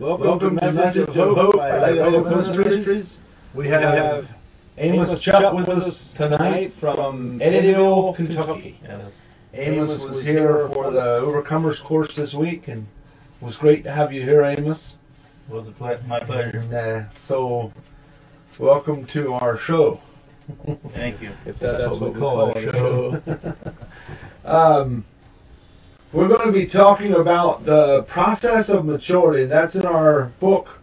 Welcome to Message of Hope by Light of Hope Ministries. We have Amos Chuck with us tonight from Eddyville, Kentucky. Yes. Amos was here for the Overcomers course this week, and it was great to have you here, Amos. It was my pleasure. So, welcome to our show. Thank you. If that's what we call our show. We're going to be talking about the process of maturity. That's in our book,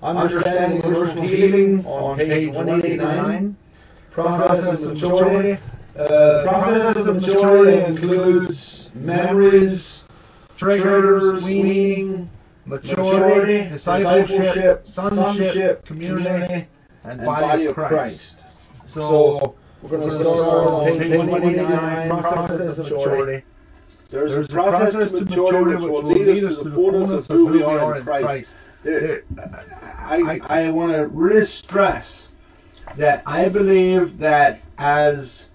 Understanding Emotional Healing, on page 189. Process of maturity. Process of maturity includes memories, triggers, weaning, maturity, discipleship, sonship, community, and body of Christ. So we're going to start on page 189, process of maturity. There's a process to maturity which will lead us to the fullness of who we are in Christ. I want to really stress that I believe that as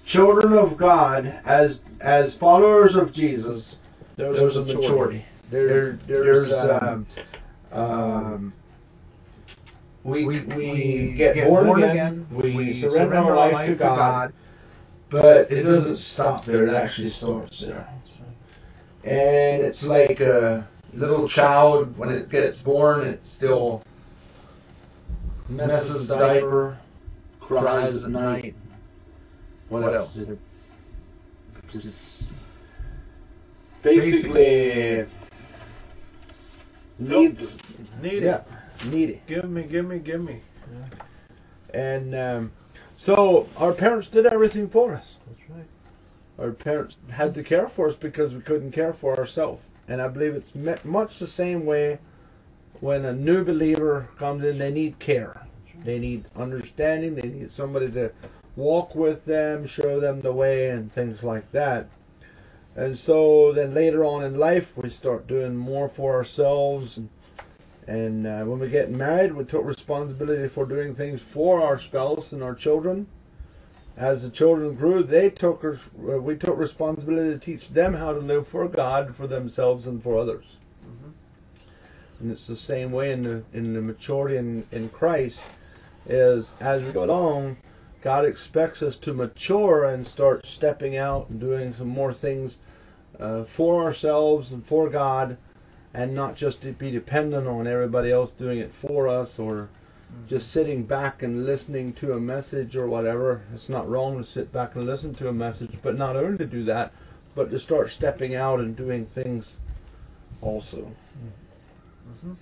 children of God, as followers of Jesus, there's a maturity. We get born again, we surrender our life to God, but it doesn't stop there, it actually starts there. And it's like a little child, when it gets born, it still messes the diaper, cries at night. What else? Just basically needs. Needy. Needy. Give me. Yeah. And so our parents did everything for us. That's right. Our parents had to care for us because we couldn't care for ourselves. And I believe it's much the same way when a new believer comes in. They need care. They need understanding. They need somebody to walk with them, show them the way, and things like that. And so then later on in life, we start doing more for ourselves. And when we get married, we took responsibility for doing things for our spouse and our children. As the children grew, we took responsibility to teach them how to live for God, for themselves, and for others. Mm-hmm. And it's the same way in the maturity in Christ. Is as we go along, God expects us to mature and start stepping out and doing some more things for ourselves and for God, and not just to be dependent on everybody else doing it for us, or just sitting back and listening to a message or whatever. It's not wrong to sit back and listen to a message, but not only to do that, but to start stepping out and doing things also. Mm-hmm.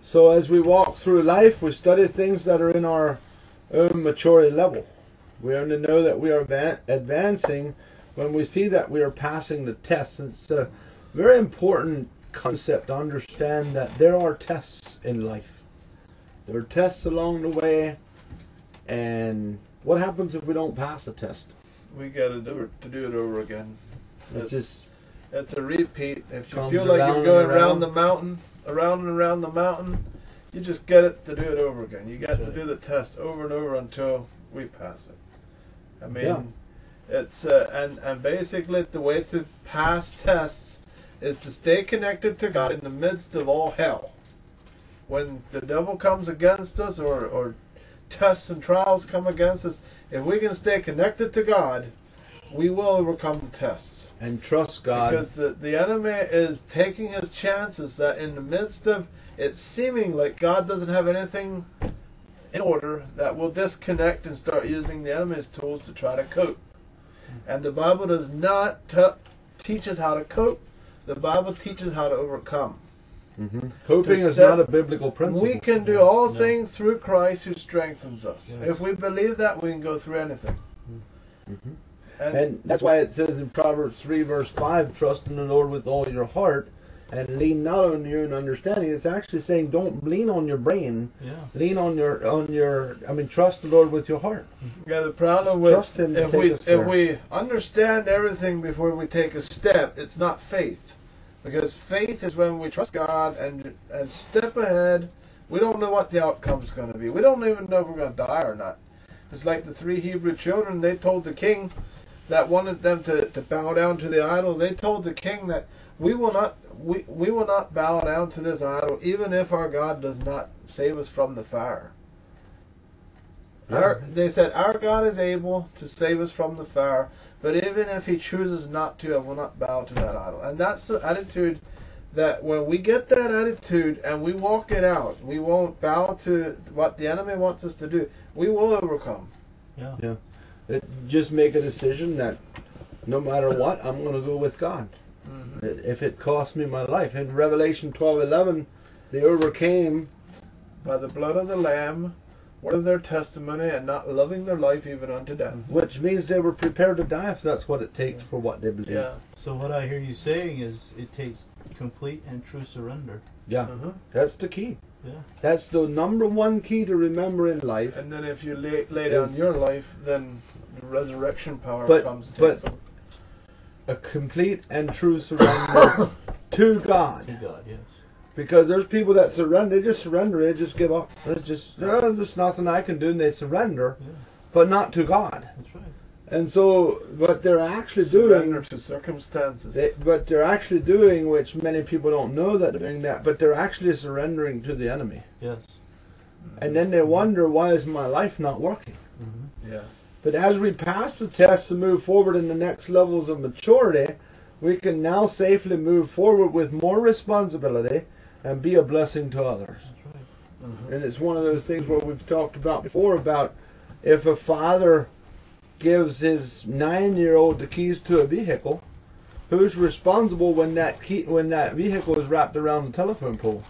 So as we walk through life, we study things that are in our own maturity level. We only know that we are advancing when we see that we are passing the tests. It's a very important concept to understand that there are tests in life. There are tests along the way, and what happens if we don't pass a test? We got to do it over again. It's a repeat. If you feel like you're going around the mountain, around and around the mountain, you just get it to do it over again. You got to do the test over and over until we pass it. I mean, it's and basically the way to pass tests is to stay connected to God in the midst of all hell. When the devil comes against us, or tests and trials come against us, if we can stay connected to God, we will overcome the tests. And trust God. Because the enemy is taking his chances that in the midst of it seeming like God doesn't have anything in order, that we'll disconnect and start using the enemy's tools to try to cope. And the Bible does not teach us how to cope. The Bible teaches how to overcome. Mm-hmm. Coping is not a biblical principle. We can do all things through Christ who strengthens us. Yes. If we believe that, we can go through anything. Mm-hmm. And that's why it says in Proverbs 3 verse 5, trust in the Lord with all your heart and lean not on your own understanding. It's actually saying don't lean on your brain. Yeah. Lean on your trust the Lord with your heart. Yeah, the problem with if we understand everything before we take a step, it's not faith. Because faith is when we trust God and step ahead. We don't know what the outcome's going to be. We don't even know if we're going to die or not. It's like the 3 Hebrew children. They told the king, that wanted them to bow down to the idol, they told the king that we will not bow down to this idol, even if our God does not save us from the fire. They said, our God is able to save us from the fire, but even if he chooses not to, I will not bow to that idol. And that's the attitude that when we get that attitude and we walk it out, we won't bow to what the enemy wants us to do, we will overcome. Yeah. Just make a decision that no matter what, I'm going to go with God. Mm-hmm. If it costs me my life. In Revelation 12:11, they overcame by the blood of the Lamb, word of their testimony, and not loving their life even unto death. Which means they were prepared to die if that's what it takes for what they believe. Yeah. So what I hear you saying is it takes complete and true surrender. Yeah. That's the key. Yeah. That's the number one key to remember in life. And then if you lay down your life, then the resurrection power comes to but a complete and true surrender to God. To God, yes. Because there's people that surrender, they just surrender, they just give up. There's nothing I can do, and they surrender, but not to God. That's right. And so, what they're actually surrender to circumstances. But they're actually doing, which many people don't know that they're doing that, but they're actually surrendering to the enemy. Yes. And then they wonder, why is my life not working? Mm-hmm. Yeah. But as we pass the tests and move forward in the next levels of maturity, we can now safely move forward with more responsibility and be a blessing to others. That's right. Mm-hmm. And it's one of those things where we've talked about before about if a father gives his 9-year-old the keys to a vehicle, who's responsible when that vehicle is wrapped around the telephone pole?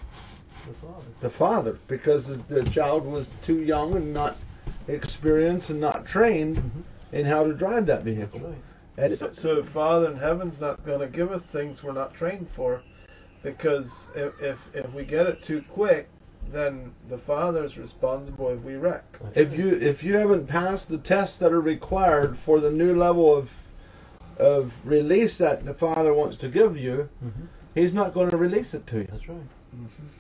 The father. The father, because the child was too young and not experienced and not trained in how to drive that vehicle. Right. So Father in Heaven's not going to give us things we're not trained for, because if we get it too quick, then the Father's responsible if we wreck. If you haven't passed the tests that are required for the new level of release that the Father wants to give you, He's not going to release it to you. That's right.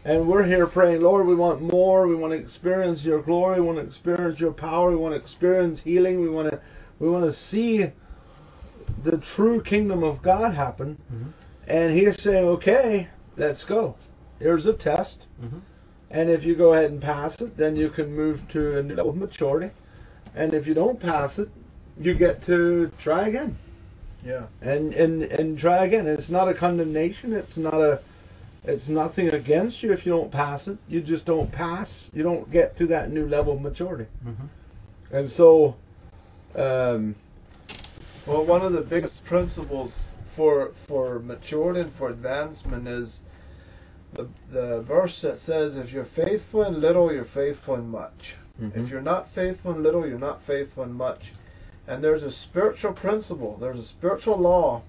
And we're here praying, Lord, we want more. We want to experience your glory. We want to experience your power. We want to experience healing. We want to see the true kingdom of God happen. And He's saying, okay, let's go. Here's a test. And if you go ahead and pass it, then you can move to a new level of maturity. And if you don't pass it, you get to try again. Yeah. And try again. It's not a condemnation. It's nothing against you if you don't pass it. You just don't pass. You don't get to that new level of maturity. And so, well, one of the biggest principles for maturity and for advancement is the verse that says, if you're faithful in little, you're faithful in much. If you're not faithful in little, you're not faithful in much. And there's a spiritual principle, there's a spiritual law,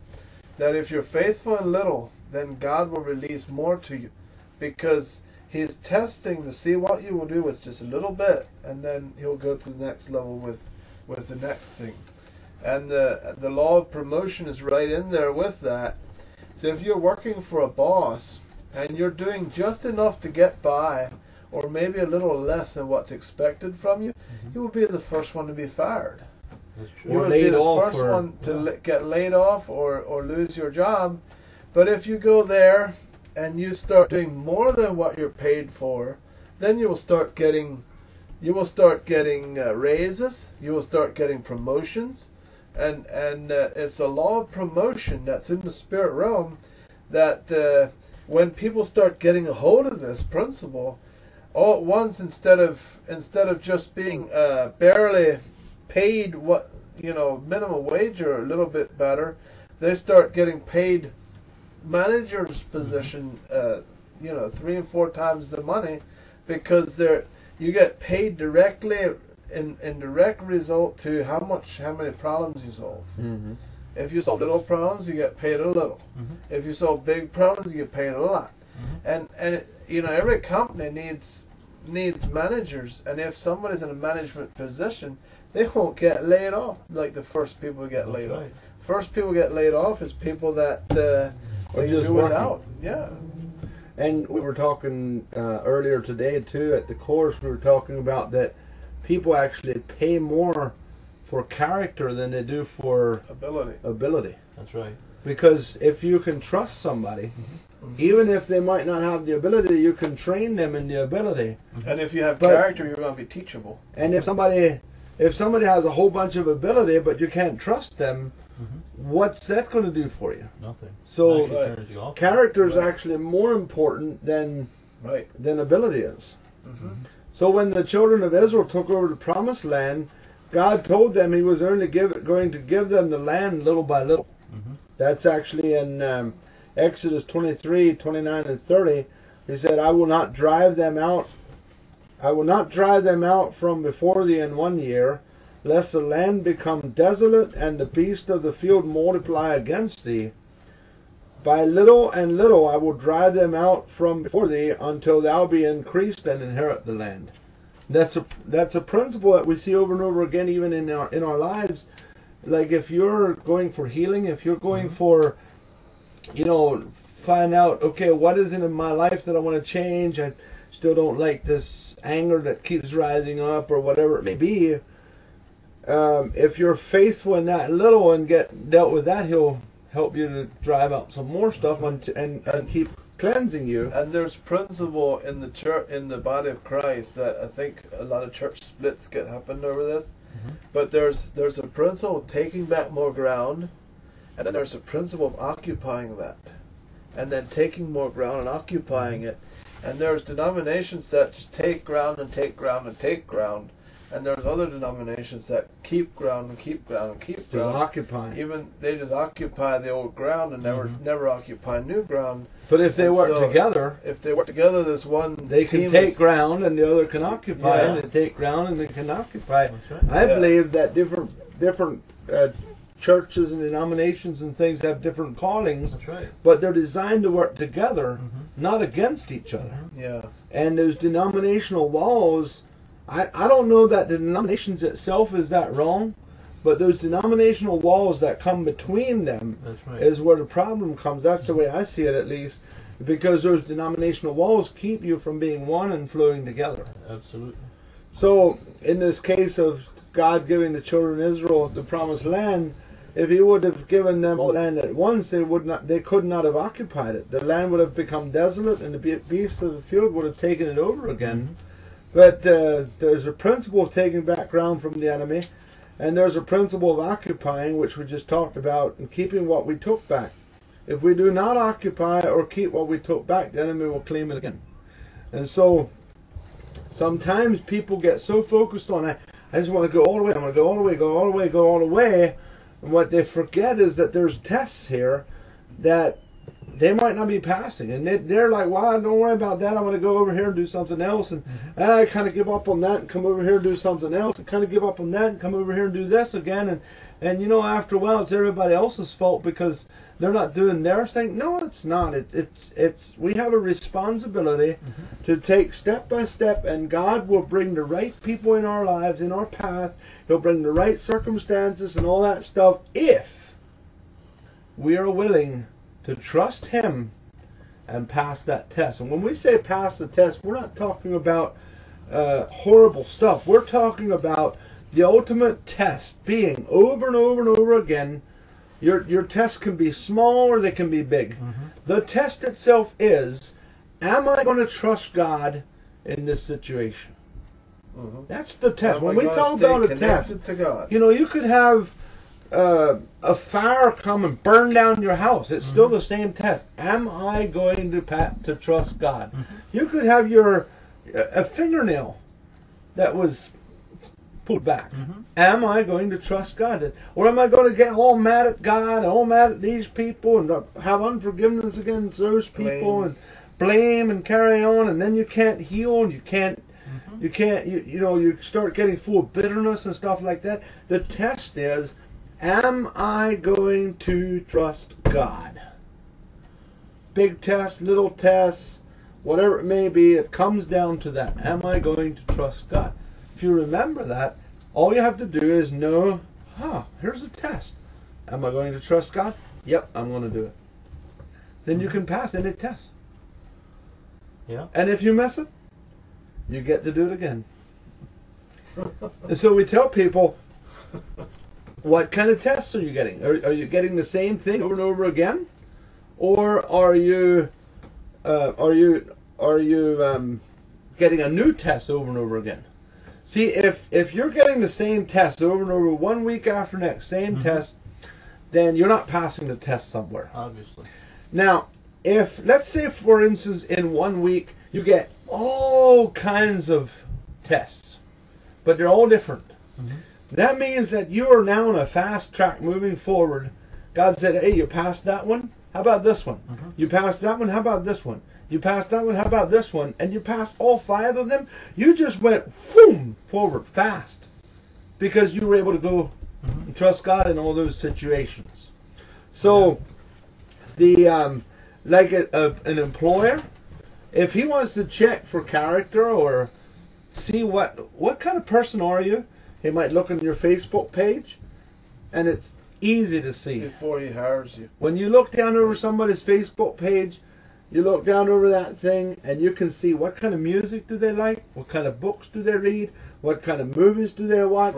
that if you're faithful in little, then God will release more to you, because He's testing to see what you will do with just a little bit, and then He'll go to the next level with the next thing. And the law of promotion is right in there with that. So if you're working for a boss and you're doing just enough to get by, or maybe a little less than what's expected from you, you will be the first one to be fired. You will be the first one to get laid off or lose your job. But if you go there and you start doing more than what you're paid for, then you will start getting raises. You will start getting promotions, and it's the law of promotion that's in the spirit realm. That when people start getting a hold of this principle, all at once, instead of just being barely paid minimum wage or a little bit better, they start getting paid manager's position 3 and 4 times the money, because you get paid directly in direct result to how many problems you solve. If you solve little problems, you get paid a little. If you solve big problems, you get paid a lot. And every company needs managers, and if somebody's in a management position, they won't get laid off like the first people get laid off. First people get laid off is people that are just do without. Yeah. And we were talking earlier today too at the course. We were talking about that people actually pay more for character than they do for ability. That's right. Because if you can trust somebody, even if they might not have the ability, you can train them in the ability. And if you have character, you're going to be teachable. And if somebody has a whole bunch of ability, but you can't trust them, what's that going to do for you? Nothing. So character is actually more important than ability is. So when the children of Israel took over the promised land, God told them He was only going to give them the land little by little. That's actually in Exodus 23, 29, and 30. He said, I will not drive them out. I will not drive them out from before thee in 1 year, lest the land become desolate and the beasts of the field multiply against thee. By little and little I will drive them out from before thee until thou be increased and inherit the land. That's a principle that we see over and over again, even in our lives. Like if you're going for healing, if you're going for, find out, okay, what is it in my life that I want to change? I still don't like this anger that keeps rising up, or whatever it may be. If you're faithful in that little and get dealt with that, He'll help you to drive out some more stuff and keep cleansing you. And there's principle in the church, in the body of Christ, that I think a lot of church splits get happened over this. But there's a principle of taking back more ground, and then there's a principle of occupying that, and then taking more ground and occupying it. And there's denominations that just take ground and take ground and take ground, and there's other denominations that keep ground and keep ground and keep ground. Just occupying. Even they just occupy the old ground and never occupy new ground. But if they work together, there's one. They can take ground and the other can occupy, and they take ground and they can occupy. That's right. I believe that different churches and denominations and things have different callings, That's right. but they're designed to work together, not against each other. Yeah. And those denominational walls, I don't know that the denominations itself is that wrong, but those denominational walls that come between them is where the problem comes. That's the way I see it, at least, because those denominational walls keep you from being one and flowing together. Absolutely. So in this case of God giving the children of Israel the promised land, if He would have given them all the land at once, they could not have occupied it. The land would have become desolate, and the beasts of the field would have taken it over again. But there's a principle of taking back ground from the enemy, and there's a principle of occupying, which we just talked about, and keeping what we took back. If we do not occupy or keep what we took back, the enemy will claim it again. And so sometimes people get so focused on, I just want to go all the way, I want to go all the way, go all the way, go all the way. And what they forget is that there's tests here that they might not be passing. And they're like, well, don't worry about that. I'm going to go over here and do something else. And I kind of give up on that and come over here and do something else. And kind of give up on that and come over here and do this again. And after a while, it's everybody else's fault because they're not doing their thing. No, it's not. It's we have a responsibility to take step by step, and God will bring the right people in our lives, in our path. He'll bring the right circumstances and all that stuff if we are willing to trust Him and pass that test. And when we say pass the test, we're not talking about horrible stuff. We're talking about the ultimate test being over and over and over again. Your tests can be small or they can be big. The test itself is, am I going to trust God in this situation? That's the test. When we talk about a test, to God. You could have a fire come and burn down your house. It's still the same test. Am I going to trust God? You could have a fingernail that was pulled back. Am I going to trust God? Or am I going to get all mad at God and all mad at these people and have unforgiveness against those people and blame and carry on, and then you can't heal and you can't you start getting full of bitterness and stuff like that. The test is, am I going to trust God? Big test, little tests, whatever it may be, it comes down to that. Am I going to trust God? If you remember that, all you have to do is know, here's a test. Am I going to trust God? Yep, I'm going to do it. Then you can pass any test. Yeah. And if you mess it, you get to do it again. And so we tell people, What kind of tests are you getting? Are you getting the same thing over and over again, or are you getting a new test over and over again? See, if you're getting the same test over and over, 1 week after next, same test, then you're not passing the test somewhere. Obviously. Now, if, let's say, for instance, in 1 week, you get all kinds of tests, but they're all different. That means that you are now on a fast track moving forward. God said, hey, you passed that one? How about this one? You passed that one? How about this one? You passed that one? How about this one? And you passed all 5 of them. You just went, boom, forward fast. Because you were able to go and trust God in all those situations. So, like an employer, if he wants to check for character or see what kind of person are you, he might look on your Facebook page, and it's easy to see. Before he hires you. When you look down over somebody's Facebook page, you look down over that thing, and you can see what kind of music do they like, what kind of books do they read, what kind of movies do they watch,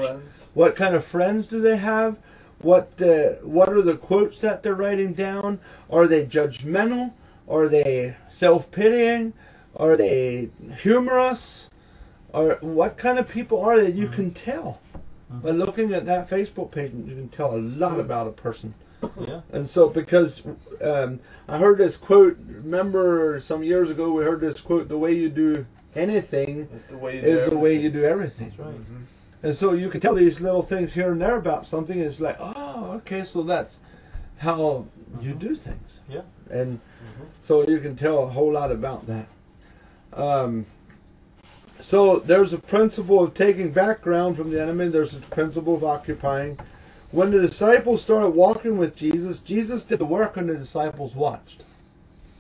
what kind of friends do they have, what are the quotes that they're writing down, are they judgmental, are they self-pitying, are they humorous, or what kind of people are they? You can tell. By looking at that Facebook page, you can tell a lot about a person. Yeah. And so, because I heard this quote, remember some years ago we heard this quote, the way you do anything is the way you do everything. That's right. And so you can tell these little things here and there about something, and it's like, oh, okay, so that's how you do things. Yeah. And so you can tell a whole lot about that. So there's a principle of taking background from the enemy. There's a principle of occupying. When the disciples started walking with Jesus, Jesus did the work and the disciples watched.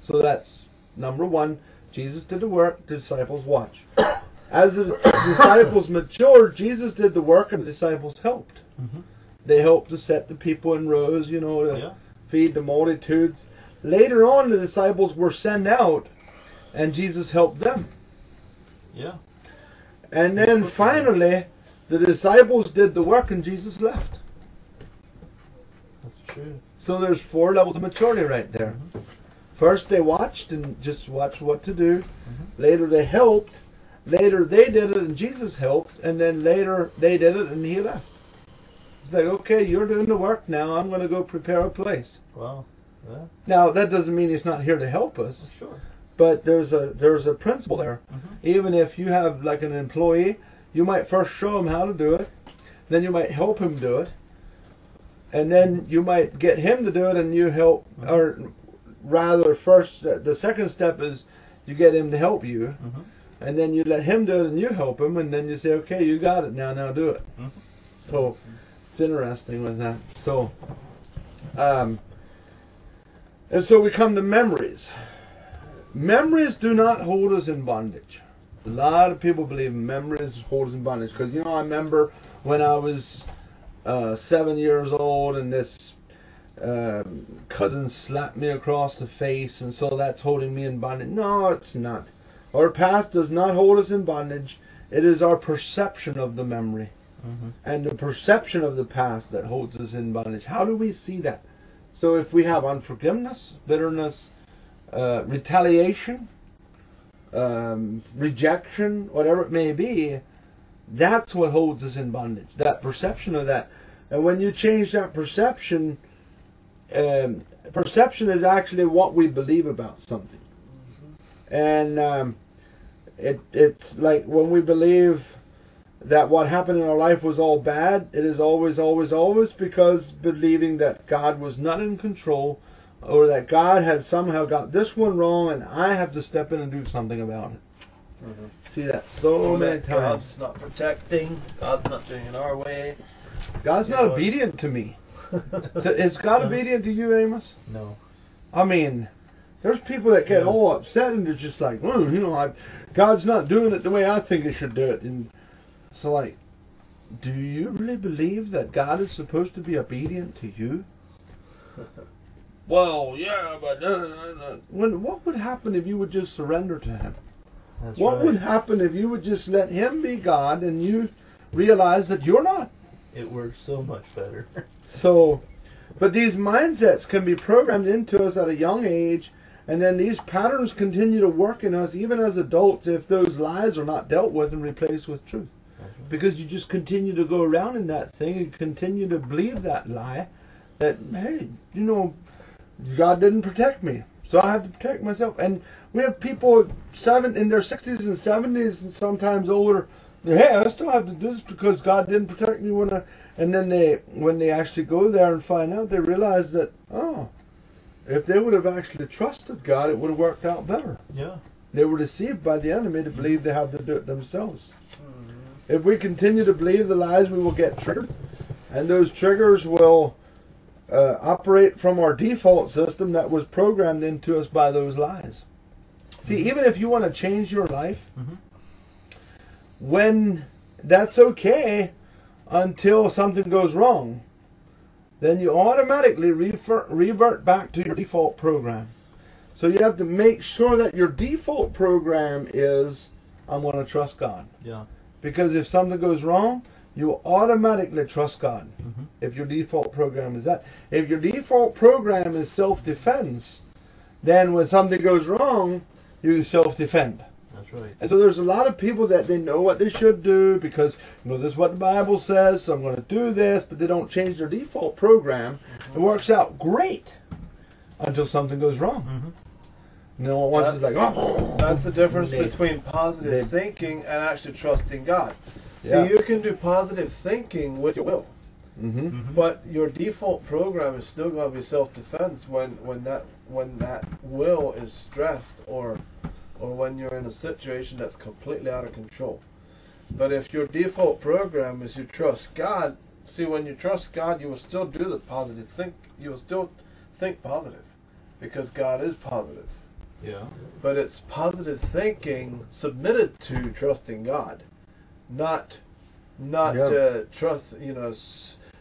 So that's number one. Jesus did the work, the disciples watched. As the disciples matured, Jesus did the work and the disciples helped. They helped to set the people in rows, to feed the multitudes. Later on, the disciples were sent out, and Jesus helped them. Yeah. And then finally, the disciples did the work and Jesus left. That's true. So there's 4 levels of maturity right there. First they watched and just watched what to do. Later they helped. Later they did it and Jesus helped. And then later they did it and he left. It's like, okay, you're doing the work now. I'm going to go prepare a place. Wow. Yeah. Now that doesn't mean he's not here to help us. Sure. But there's a principle there. Even if you have like an employee, you might first show him how to do it, then you might help him do it, and then you might get him to do it and you help, or rather first, the second step is you get him to help you, and then you let him do it and you help him, and then you say, okay, you got it now do it. So it's interesting with that. So, and so we come to memories. Memories do not hold us in bondage. A lot of people believe memories hold us in bondage. Because, I remember when I was 7 years old and this cousin slapped me across the face, and so that's holding me in bondage. No, it's not. Our past does not hold us in bondage. It is our perception of the memory and the perception of the past that holds us in bondage. How do we see that? So if we have unforgiveness, bitterness, retaliation, rejection, whatever it may be, that's what holds us in bondage. That perception of that. And when you change that perception, perception is actually what we believe about something. And it's like when we believe that what happened in our life was all bad, it is always because believing that God was not in control, or that God had somehow got this one wrong and I have to step in and do something about it. See that so many times. God's not protecting. God's not doing it our way. God's not obedient to me. Is God obedient to you, Amos? No. I mean, there's people that get all upset and they're just like, God's not doing it the way I think He should do it. And so, like, do you really believe that God is supposed to be obedient to you? Well, yeah, but what would happen if you would just surrender to Him? What would happen if you would just let Him be God and you realize that you're not? It works so much better. So, but these mindsets can be programmed into us at a young age, and then these patterns continue to work in us even as adults if those lies are not dealt with and replaced with truth. Because you just continue to go around in that thing and continue to believe that lie that, hey, you know, God didn't protect me, so I have to protect myself. And we have people in their 60s and 70s and sometimes older, hey, I still have to do this because God didn't protect me and then when they actually go there and find out, they realize that, oh, if they would have actually trusted God, it would have worked out better. Yeah. They were deceived by the enemy to believe they have to do it themselves. If we continue to believe the lies, we will get triggered, and those triggers will operate from our default system that was programmed into us by those lies. See, even if you want to change your life, when that's okay until something goes wrong, then you automatically revert back to your default program. So you have to make sure that your default program is, I'm going to trust God. Yeah. Because if something goes wrong, you will automatically trust God. If your default program is that. If your default program is self-defense, then when something goes wrong, you self-defend. That's right. And so there's a lot of people that they know what they should do because, you know, this is what the Bible says, so I'm going to do this, but they don't change their default program. It works out great until something goes wrong. You know, once it's like, oh. That's the difference between positive thinking and actually trusting God. See, you can do positive thinking with your will, but your default program is still going to be self-defense when that will is stressed or when you're in a situation that's completely out of control. But if your default program is you trust God, see, when you trust God, you will still do the positive think. You will still think positive because God is positive. Yeah. But it's positive thinking submitted to trusting God, not trust. You know,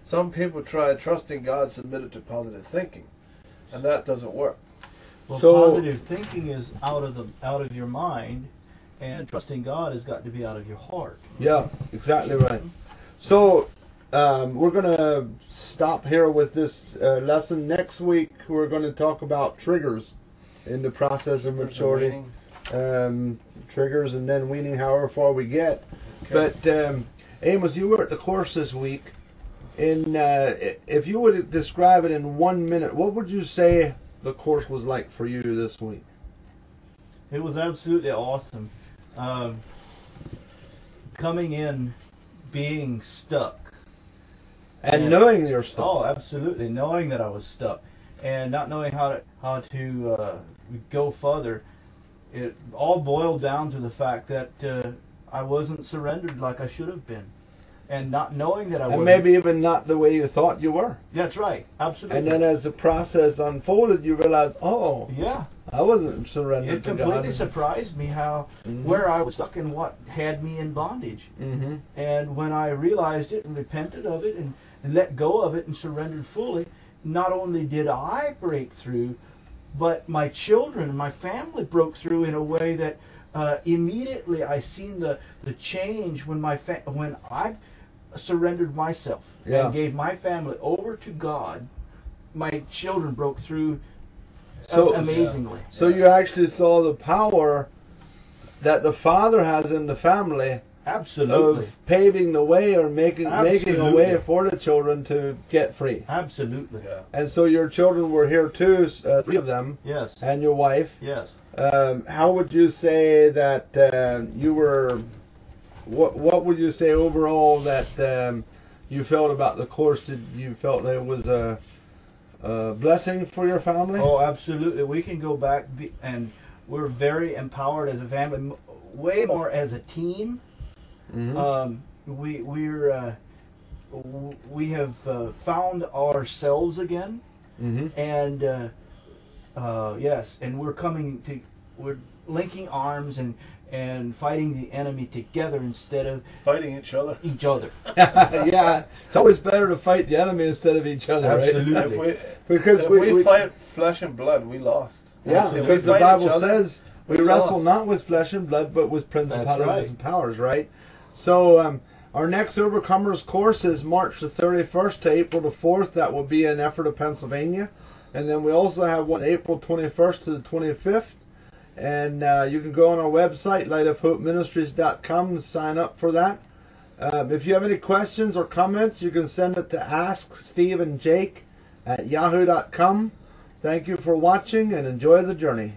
some people try trusting God submitted to positive thinking, and that doesn't work. Well, positive thinking is out of your mind, and trusting God has got to be out of your heart. Yeah, exactly right. So we're going to stop here with this lesson. Next week we're going to talk about triggers in the process of maturity. Triggers and then weaning, however far we get. Okay. But Amos, you were at the course this week. If you would describe it in 1 minute, what would you say the course was like for you this week? It was absolutely awesome. Coming in, being stuck. And knowing you're stuck. Oh, absolutely. Knowing that I was stuck. And not knowing how to go further. It all boiled down to the fact that I wasn't surrendered like I should have been. And not knowing that I wasn't. And maybe even not the way you thought you were. That's right. Absolutely. And then as the process unfolded, you realized, oh, yeah, I wasn't surrendered it to God. It completely surprised me where I was stuck and what had me in bondage. And when I realized it and repented of it and let go of it and surrendered fully, not only did I break through, but my children and my family broke through in a way that immediately I seen the change when when I surrendered myself and gave my family over to God. My children broke through amazingly. So you actually saw the power that the Father has in the family. Absolutely. Of paving the way or making a way for the children to get free. Absolutely. Yeah. And so your children were here too, 3 of them. Yes. And your wife. Yes. How would you say that you were? What would you say overall that you felt about the course? Did you felt that it was a blessing for your family? Oh, absolutely. We can go back and we're very empowered as a family, way more as a team. We have found ourselves again, and yes, and we're linking arms and fighting the enemy together instead of fighting each other. Yeah, it's always better to fight the enemy instead of each other. Absolutely. Right? If we fight flesh and blood, we lost. Yeah, Absolutely. because the Bible says we wrestle not with flesh and blood, but with principalities and powers, right? So Our next Overcomers course is March the 31st to April the 4th. That will be in Ephrata, Pennsylvania. And then we also have one April 21st to the 25th. And you can go on our website, lightofhopeministries.com, to sign up for that. If you have any questions or comments, you can send it to asksteveandjake@yahoo.com. Thank you for watching and enjoy the journey.